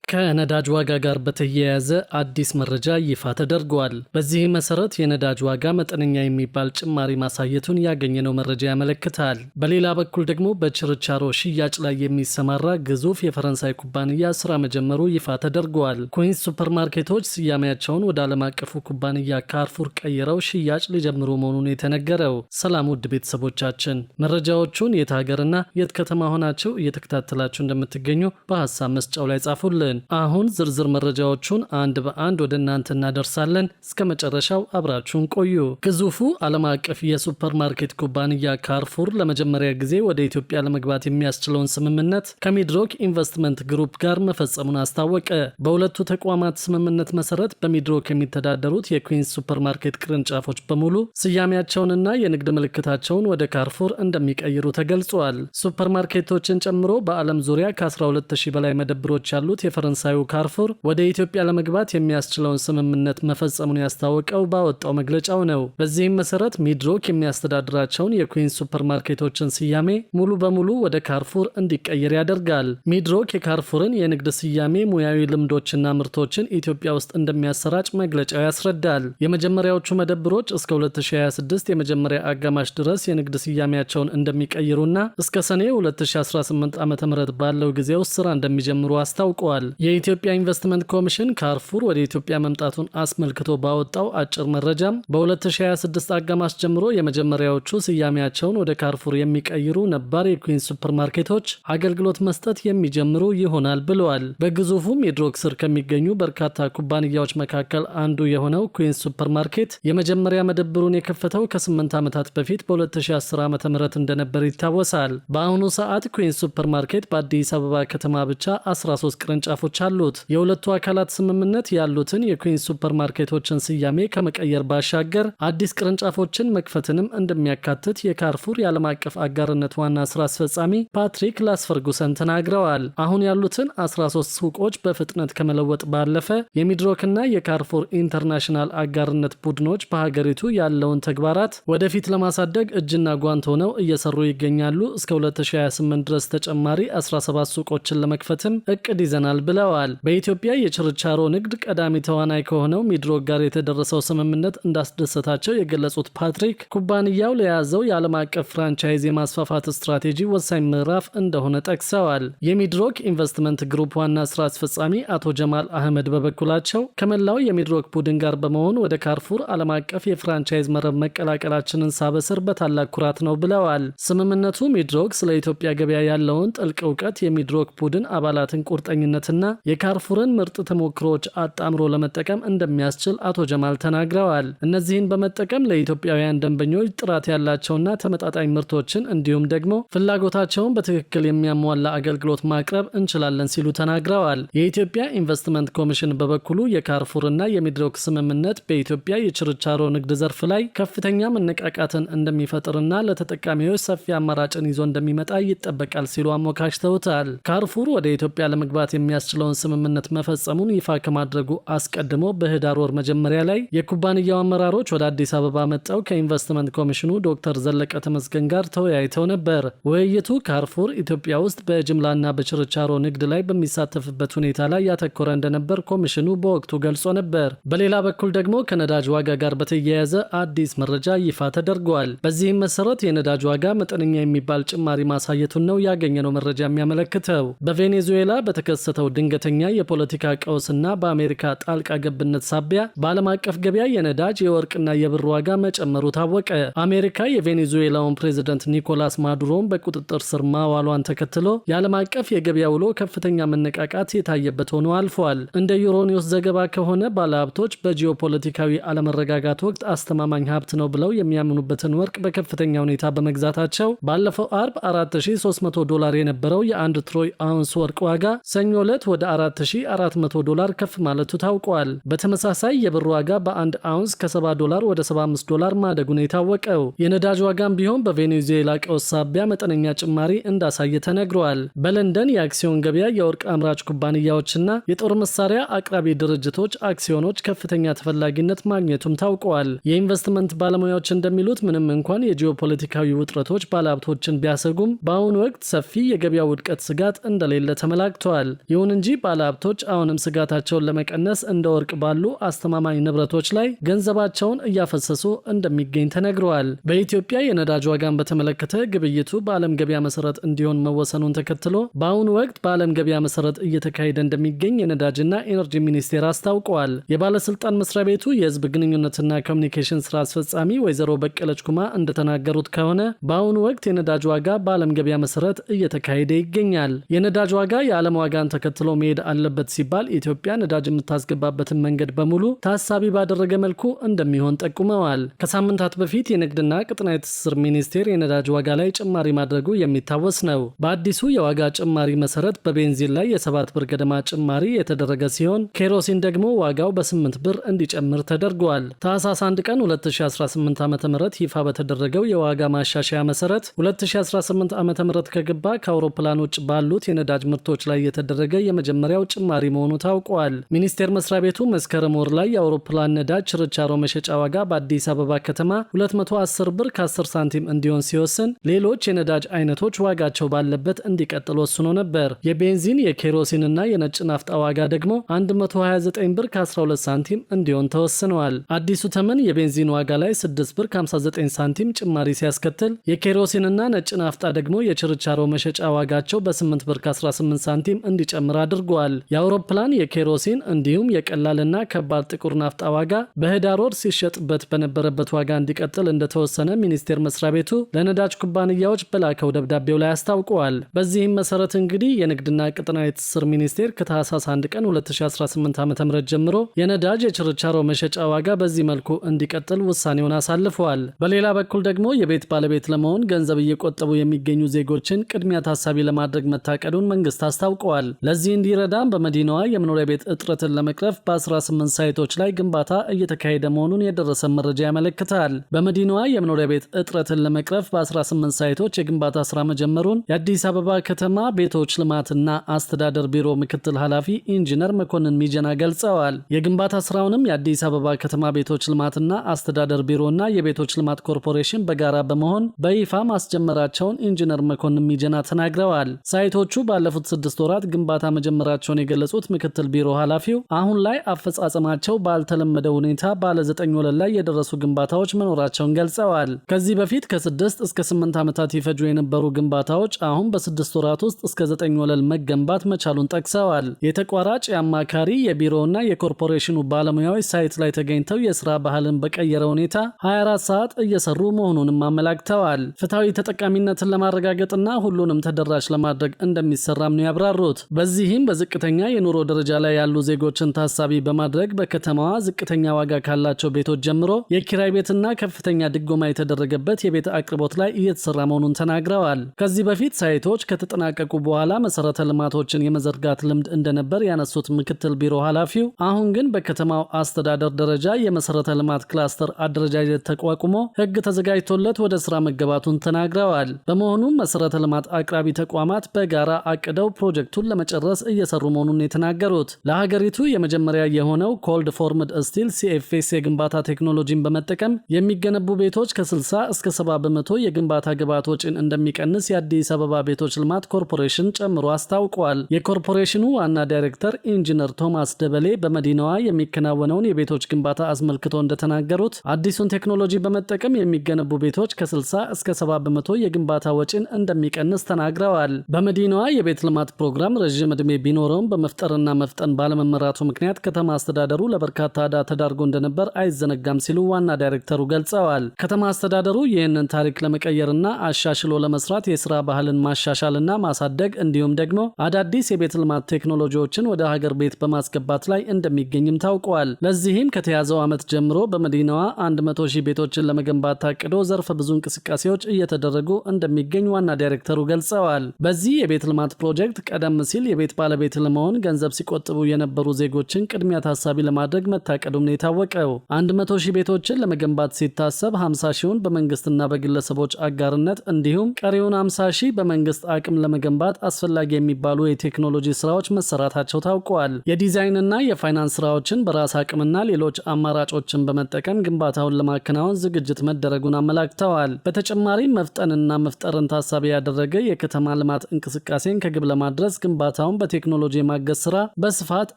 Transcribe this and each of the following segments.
ከነዳጅ ዋጋ ጋር በተያያዘ አዲስ መረጃ ይፋ ተደርጓል። በዚህ መሰረት የነዳጅ ዋጋ መጠነኛ የሚባል ጭማሪ ማሳየቱን ያገኘነው መረጃ ያመለክታል። በሌላ በኩል ደግሞ በችርቻሮ ሽያጭ ላይ የሚሰማራ ግዙፍ የፈረንሳይ ኩባንያ ስራ መጀመሩ ይፋ ተደርጓል። ኩዊንስ ሱፐርማርኬቶች ስያሜያቸውን ወደ ዓለም አቀፉ ኩባንያ ካርፉር ቀይረው ሽያጭ ሊጀምሩ መሆኑን የተነገረው። ሰላም ውድ ቤተሰቦቻችን፣ መረጃዎቹን የት ሀገርና የት ከተማ ሆናችሁ እየተከታተላችሁ እንደምትገኙ በሀሳብ መስጫው ላይ ጻፉልን። አሁን ዝርዝር መረጃዎቹን አንድ በአንድ ወደ እናንተ እናደርሳለን። እስከ መጨረሻው አብራችሁን ቆዩ። ግዙፉ ዓለም አቀፍ የሱፐርማርኬት ኩባንያ ካርፉር ለመጀመሪያ ጊዜ ወደ ኢትዮጵያ ለመግባት የሚያስችለውን ስምምነት ከሚድሮክ ኢንቨስትመንት ግሩፕ ጋር መፈጸሙን አስታወቀ። በሁለቱ ተቋማት ስምምነት መሰረት በሚድሮክ የሚተዳደሩት የኩዊንስ ሱፐርማርኬት ቅርንጫፎች በሙሉ ስያሜያቸውንና የንግድ ምልክታቸውን ወደ ካርፉር እንደሚቀይሩ ተገልጿል። ሱፐርማርኬቶችን ጨምሮ በዓለም ዙሪያ ከ12000 በላይ መደብሮች ያሉት የፈረንሳዩ ካርፉር ወደ ኢትዮጵያ ለመግባት የሚያስችለውን ስምምነት መፈጸሙን ያስታወቀው ባወጣው መግለጫው ነው። በዚህም መሰረት ሚድሮክ የሚያስተዳድራቸውን የኩዊንስ ሱፐርማርኬቶችን ስያሜ ሙሉ በሙሉ ወደ ካርፉር እንዲቀየር ያደርጋል። ሚድሮክ የካርፉርን የንግድ ስያሜ፣ ሙያዊ ልምዶችና ምርቶችን ኢትዮጵያ ውስጥ እንደሚያሰራጭ መግለጫው ያስረዳል። የመጀመሪያዎቹ መደብሮች እስከ 2026 የመጀመሪያ አጋማሽ ድረስ የንግድ ስያሜያቸውን እንደሚቀይሩና እስከ ሰኔ 2018 ዓ.ም ባለው ጊዜ ውስጥ ስራ እንደሚጀምሩ አስታውቀዋል። የኢትዮጵያ ኢንቨስትመንት ኮሚሽን ካርፉር ወደ ኢትዮጵያ መምጣቱን አስመልክቶ ባወጣው አጭር መረጃም በ2026 አጋማሽ ጀምሮ የመጀመሪያዎቹ ስያሜያቸውን ወደ ካርፉር የሚቀይሩ ነባር የኩዊንስ ሱፐርማርኬቶች አገልግሎት መስጠት የሚጀምሩ ይሆናል ብለዋል። በግዙፉ ሚድሮክ ስር ከሚገኙ በርካታ ኩባንያዎች መካከል አንዱ የሆነው ኩዊንስ ሱፐርማርኬት የመጀመሪያ መደብሩን የከፈተው ከ8 ዓመታት በፊት በ2010 ዓ.ም እንደነበር ይታወሳል። በአሁኑ ሰዓት ኩዊንስ ሱፐርማርኬት በአዲስ አበባ ከተማ ብቻ 13 ቅርንጫፎች አሉት። የሁለቱ አካላት ስምምነት ያሉትን የኩዊንስ ሱፐርማርኬቶችን ስያሜ ከመቀየር ባሻገር አዲስ ቅርንጫፎችን መክፈትንም እንደሚያካትት የካርፉር የዓለም አቀፍ አጋርነት ዋና ስራ አስፈጻሚ ፓትሪክ ላስፈርጉሰን ተናግረዋል። አሁን ያሉትን 13 ሱቆች በፍጥነት ከመለወጥ ባለፈ የሚድሮክና የካርፉር ኢንተርናሽናል አጋርነት ቡድኖች በሀገሪቱ ያለውን ተግባራት ወደፊት ለማሳደግ እጅና ጓንት ሆነው እየሰሩ ይገኛሉ። እስከ 2028 ድረስ ተጨማሪ 17 ሱቆችን ለመክፈትም እቅድ ይዘናል ብለዋል። በኢትዮጵያ የችርቻሮ ንግድ ቀዳሚ ተዋናይ ከሆነው ሚድሮክ ጋር የተደረሰው ስምምነት እንዳስደሰታቸው የገለጹት ፓትሪክ ኩባንያው ለያዘው የዓለም አቀፍ ፍራንቻይዝ የማስፋፋት ስትራቴጂ ወሳኝ ምዕራፍ እንደሆነ ጠቅሰዋል። የሚድሮክ ኢንቨስትመንት ግሩፕ ዋና ስራ አስፈጻሚ አቶ ጀማል አህመድ በበኩላቸው ከመላው የሚድሮክ ቡድን ጋር በመሆን ወደ ካርፉር ዓለም አቀፍ የፍራንቻይዝ መረብ መቀላቀላችንን ሳበስር በታላቅ ኩራት ነው ብለዋል። ስምምነቱ ሚድሮክ ስለ ኢትዮጵያ ገበያ ያለውን ጥልቅ እውቀት፣ የሚድሮክ ቡድን አባላትን ቁርጠኝነትና የካርፉርን ምርጥ ተሞክሮች አጣምሮ ለመጠቀም እንደሚያስችል አቶ ጀማል ተናግረዋል። እነዚህን በመጠቀም ለኢትዮጵያውያን ደንበኞች ጥራት ያላቸውና ተመጣጣኝ ምርቶችን እንዲሁም ደግሞ ፍላጎታቸውን በትክክል የሚያሟላ አገልግሎት ማቅረብ እንችላለን ሲሉ ተናግረዋል። የኢትዮጵያ ኢንቨስትመንት ኮሚሽን በበኩሉ የካርፉርና የሚድሮክ ስምምነት በኢትዮጵያ የችርቻሮ ንግድ ዘርፍ ላይ ከፍተኛ መነቃቃትን እንደሚፈጥርና ለተጠቃሚዎች ሰፊ አማራጭን ይዞ እንደሚመጣ ይጠበቃል ሲሉ አሞካሽተውታል። ካርፉር ወደ ኢትዮጵያ ለመግባት የሚያስችለውን ስምምነት መፈጸሙን ይፋ ከማድረጉ አስቀድሞ በህዳር ወር መጀመሪያ ላይ የኩባንያው አመራሮች ወደ አዲስ አበባ መጥተው ከኢንቨስትመንት ኮሚሽኑ ዶክተር ዘለቀ ተመስገን ጋር ተወያይተው ነበር። ውይይቱ ካርፉር ኢትዮጵያ ውስጥ በጅምላና በችርቻሮ ንግድ ላይ በሚሳተፍበት ሁኔታ ላይ ያተኮረ እንደነበር ኮሚሽኑ በወቅቱ ገልጾ ነበር። በሌላ በኩል ደግሞ ከነዳጅ ዋጋ ጋር በተያያዘ አዲስ መረጃ ይፋ ተደርጓል። በዚህም መሰረት የነዳጅ ዋጋ መጠነኛ የሚባል ጭማሪ ማሳየቱን ነው ያገኘነው መረጃ የሚያመለክተው። በቬኔዙዌላ በተከሰተው ድንገተኛ የፖለቲካ ቀውስና በአሜሪካ ጣልቃ ገብነት ሳቢያ በዓለም አቀፍ ገበያ የነዳጅ የወርቅና የብር ዋጋ መጨመሩ ታወቀ። አሜሪካ የቬኔዙዌላውን ፕሬዝዳንት ኒኮላስ ማዱሮን በቁጥጥር ስር ማዋሏን ተከትሎ የዓለም አቀፍ የገበያ ውሎ ከፍተኛ መነቃቃት የታየበት ሆኖ አልፏል። እንደ ዩሮኒውስ ዘገባ ከሆነ ባለሀብቶች በጂኦፖለቲካዊ አለመረጋጋት ወቅት አስተማማኝ ሀብት ነው ብለው የሚያምኑበትን ወርቅ በከፍተኛ ሁኔታ በመግዛታቸው ባለፈው አርብ $4300 የነበረው የአንድ ትሮይ አውንስ ወርቅ ዋጋ ሰኞ ዕለት ወደ $4400 ከፍ ማለቱ ታውቋል። በተመሳሳይ የብር ዋጋ በአንድ አውንስ ከ$70 ወደ $75 ማደጉን የታወቀው። የነዳጅ ዋጋም ቢሆን በቬኔዙዌላ ቀውስ ሳቢያ መጠነኛ ጭማሪ እንዳሳየ ተነግሯል። በለንደን የአክሲዮን ገበያ የወርቅ አምራች ኩባንያዎችና የጦር መሳሪያ አቅራቢ ድርጅቶች አክሲዮኖች ከፍተኛ ተፈላጊነት ማግኘቱም ታውቋል። የኢንቨስትመንት ባለሙያዎች እንደሚሉት ምንም እንኳን የጂኦፖለቲካዊ ውጥረቶች ባለሀብቶችን ቢያሰጉም በአሁኑ ወቅት ሰፊ የገበያ ውድቀት ስጋት እንደሌለ ተመላክቷል። ይሁን እንጂ ባለሀብቶች አሁንም ስጋታቸውን ለመቀነስ እንደ ወርቅ ባሉ አስተማማኝ ንብረቶች ላይ ገንዘባቸውን እያፈሰሱ እንደሚገኝ ተነግረዋል። በኢትዮጵያ የነዳጅ ዋጋን በተመለከተ ግብይቱ በዓለም ገበያ መሰረት እንዲሆን መወሰኑን ተከትሎ በአሁኑ ወቅት በዓለም ገበያ መሰረት እየተካሄደ እንደሚገኝ የነዳጅና ኢነርጂ ሚኒስቴር አስታውቀዋል። የባለስልጣን መስሪያ ቤቱ የህዝብ ግንኙነትና ኮሚኒኬሽን ስራ አስፈጻሚ ወይዘሮ በቀለች ኩማ እንደተናገሩት ከሆነ በአሁኑ ወቅት የነዳጅ ዋጋ በዓለም ገበያ መሰረት እየተካሄደ ይገኛል። የነዳጅ ዋጋ የዓለም ዋጋን ተከትሎ መሄድ አለበት ሲባል ኢትዮጵያ ነዳጅ የምታስገባበትን መንገድ በሙሉ ታሳቢ ባደረገ መልኩ እንደሚሆን ጠቁመዋል። ከሳምንታት በፊት የንግድና ቀጠናዊ ትስስር ሚኒስቴር የነዳጅ ዋጋ ላይ ጭማሪ ማድረጉ የሚታወስ ነው። በአዲሱ የዋጋ ጭማሪ መሰረት በቤንዚን ላይ የ7 ብር ገደማ ጭማሪ የተደረገ ሲሆን ኬሮሲን ደግሞ ዋጋው በ8 ብር እንዲጨምር ተደርጓል። ታህሳስ 1 ቀን 2018 ዓ.ም ይፋ በተደረገው የዋጋ ማሻሻያ መሰረት 2018 ዓ.ም ከገባ ከአውሮፕላን ውጭ ባሉት የነዳጅ ምርቶች ላይ የተደረገ የመጀመሪያው ጭማሪ መሆኑ ታውቋል። ሚኒስቴር መስሪያ ቤቱ መስከረም ወር ላይ የአውሮፕላን ነዳጅ ችርቻሮ መሸጫ ዋጋ በአዲስ አበባ ከተማ 210 ብር ከ10 ሳንቲም እንዲሆን ሲወስን ሌሎች የነዳጅ አይነቶች ዋጋቸው ባለበት እንዲቀጥል ወስኖ ነበር። የቤንዚን የኬሮሲንና የነጭ ናፍጣ ዋጋ ደግሞ 129 ብር ከ12 ሳንቲም እንዲሆን ተወስነዋል። አዲሱ ተመን የቤንዚን ዋጋ ላይ 6 ብር ከ59 ሳንቲም ጭማሪ ሲያስከትል የኬሮሲንና ነጭ ናፍጣ ደግሞ የችርቻሮ መሸጫ ዋጋቸው በ8 ብር ከ18 ሳንቲም እንዲጨምር አድርጓል። የአውሮፕላን የኬሮሲን እንዲሁም የቀላልና ከባድ ጥቁር ናፍጣ ዋጋ በህዳር ወር ሲሸጥበት በነበረበት ዋጋ እንዲቀጥል እንደተወሰነ ሚኒስቴር መስሪያ ቤቱ ለነዳጅ ኩባንያዎች በላከው ደብዳቤው ላይ አስታውቀዋል። በዚህም መሰረት እንግዲህ የንግድና ቀጠናዊ ትስስር ሚኒስቴር ከታህሳስ 1 ቀን 2018 ዓ.ም ጀምሮ የነዳጅ የችርቻሮ መሸጫ ዋጋ በዚህ መልኩ እንዲቀጥል ውሳኔውን አሳልፈዋል። በሌላ በኩል ደግሞ የቤት ባለቤት ለመሆን ገንዘብ እየቆጠቡ የሚገኙ ዜጎችን ቅድሚያ ታሳቢ ለማድረግ መታቀዱን መንግስት አስታውቀዋል። ለዚህ እንዲረዳም በመዲናዋ የመኖሪያ ቤት እጥረትን ለመቅረፍ በ18 ሳይቶች ላይ ግንባታ እየተካሄደ መሆኑን የደረሰ መረጃ ያመለክታል። በመዲናዋ የመኖሪያ ቤት እጥረትን ለመቅረፍ በ18 ሳይቶች የግንባታ ስራ መጀመሩን የአዲስ አበባ ከተማ ቤቶች ልማትና አስተዳደር ቢሮ ምክትል ኃላፊ ኢንጂነር መኮንን ሚጀና ገልጸዋል። የግንባታ ስራውንም የአዲስ አበባ ከተማ ቤቶች ልማትና አስተዳደር ቢሮና የቤቶች ልማት ኮርፖሬሽን በጋራ በመሆን በይፋ ማስጀመራቸውን ኢንጂነር መኮንን ሚጀና ተናግረዋል። ሳይቶቹ ባለፉት 6 ወራት ግንባታ መጀመራቸውን የገለጹት ምክትል ቢሮ ኃላፊው አሁን ላይ አፈጻጸማቸው ባልተለመደ ሁኔታ ባለ 9 ወለል ላይ የደረሱ ግንባታዎች መኖራቸውን ገልጸዋል። ከዚህ በፊት ከ6 እስከ 8 ዓመታት ይፈጁ የነበሩ ግንባታዎች አሁን በ6 ወራት ውስጥ እስከ 9 ወለል መገንባት መቻሉን ጠቅሰዋል። የተቋራጭ የአማካሪ የቢሮና የኮርፖሬሽኑ ባለሙያዎች ሳይት ላይ ተገኝተው የስራ ባህልን በቀየረ ሁኔታ 24 ሰዓት እየሰሩ መሆኑንም አመላክተዋል። ፍትሐዊ ተጠቃሚነትን ለማረጋገጥና ሁሉንም ተደራሽ ለማድረግ እንደሚሰራም ነው ያብራሩት። በዚህም በዝቅተኛ የኑሮ ደረጃ ላይ ያሉ ዜጎችን ታሳቢ በማድረግ በከተማዋ ዝቅተኛ ዋጋ ካላቸው ቤቶች ጀምሮ የኪራይ ቤትና ከፍተኛ ድጎማ የተደረገበት የቤት አቅርቦት ላይ እየተሰራ መሆኑን ተናግረዋል። ከዚህ በፊት ሳይቶች ከተጠናቀቁ በኋላ መሰረተ ልማቶችን የመዘርጋት ልምድ እንደነበር ያነሱት ምክትል ቢሮ ኃላፊው አሁን ግን በከተማው አስተዳደር ደረጃ የመሰረተ ልማት ክላስተር አደረጃጀት ተቋቁሞ ሕግ ተዘጋጅቶለት ወደ ስራ መገባቱን ተናግረዋል። በመሆኑም መሰረተ ልማት አቅራቢ ተቋማት በጋራ አቅደው ፕሮጀክቱን ለመጨረስ እየሰሩ መሆኑን የተናገሩት ለሀገሪቱ የመጀመሪያ የሆነው ኮልድ ፎርምድ ስቲል ሲኤፍኤስ የግንባታ ቴክኖሎጂን በመጠቀም የሚገነቡ ቤቶች ከ60 እስከ 70 በመቶ የግንባታ ግብዓት ወጪን እንደሚቀንስ የአዲስ አበባ ቤቶች ልማት ኮርፖሬሽን ጨምሮ አስታውቋል። የኮርፖሬሽኑ ዋና ዳይሬክተር ኢንጂነር ቶማስ ደበሌ በመዲናዋ የሚከናወነውን የቤቶች ግንባታ አስመልክቶ እንደተናገሩት አዲሱን ቴክኖሎጂ በመጠቀም የሚገነቡ ቤቶች ከ60 እስከ 70 በመቶ የግንባታ ወጪን እንደሚቀንስ ተናግረዋል። በመዲናዋ የቤት ልማት ፕሮግራም ረዥም ዕድሜ ቢኖረውም በመፍጠርና መፍጠን ባለመመራቱ ምክንያት ከተማ አስተዳደሩ ለበርካታ ዕዳ ተዳርጎ እንደነበር አይዘነጋም ሲሉ ዋና ዳይሬክተሩ ገልጸዋል። ከተማ አስተዳደሩ ይህንን ታሪክ ለመቀየርና አሻሽሎ ለመስራት የስራ ባህልን ማሻሻልና ማሳደግ እንዲሁም ደግሞ አዳዲስ የቤት ልማት ቴክኖሎጂዎችን ወደ ሀገር ቤት በማስገባት ላይ እንደሚገኝም ታውቋል። ለዚህም ከተያዘው ዓመት ጀምሮ በመዲናዋ 100,000 ቤቶችን ለመገንባት ታቅዶ ዘርፈ ብዙ እንቅስቃሴዎች እየተደረጉ እንደሚገኝ ዋና ዳይሬክተሩ ገልጸዋል። በዚህ የቤት ልማት ፕሮጀክት ቀደም ሲል የቤት ባለቤት ለመሆን ገንዘብ ሲቆጥቡ የነበሩ ዜጎችን ቅድሚያ ታሳቢ ለማድረግ መታቀዱም ነው የታወቀው። 100,000 ቤቶችን ለመገንባት ሲታሰብ 50,000ን በመንግስትና በግለሰቦች አጋርነት እንዲሁም ቀሪውን 50,000 በመንግስት አቅም ለመገንባት አስፈላጊ የሚባሉ የቴክኖሎጂ ስራዎች መሰራታቸው ታውቋል። የዲዛይንና የፋይናንስ ስራዎችን በራስ አቅምና ሌሎች አማራጮችን በመጠቀም ግንባታውን ለማከናወን ዝግጅት መደረጉን አመላክተዋል። በተጨማሪም መፍጠንና መፍጠርን ታሳቢ ያደረገ የከተማ ልማት እንቅስቃሴን ከግብ ለማድረስ ግንባታውን በቴክኖሎጂ የማገዝ ስራ በስፋት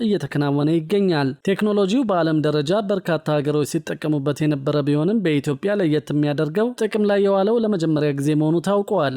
እየተከናወነ ይገኛል። ቴክኖሎጂው በዓለም ደረጃ በርካታ ሀገሮች ሲጠቀሙበት የነበረ ቢሆንም በኢትዮጵያ ለየት የሚያደርገው ጥቅም ላይ የዋለው ለመጀመሪያ ጊዜ መሆኑ ታውቋል።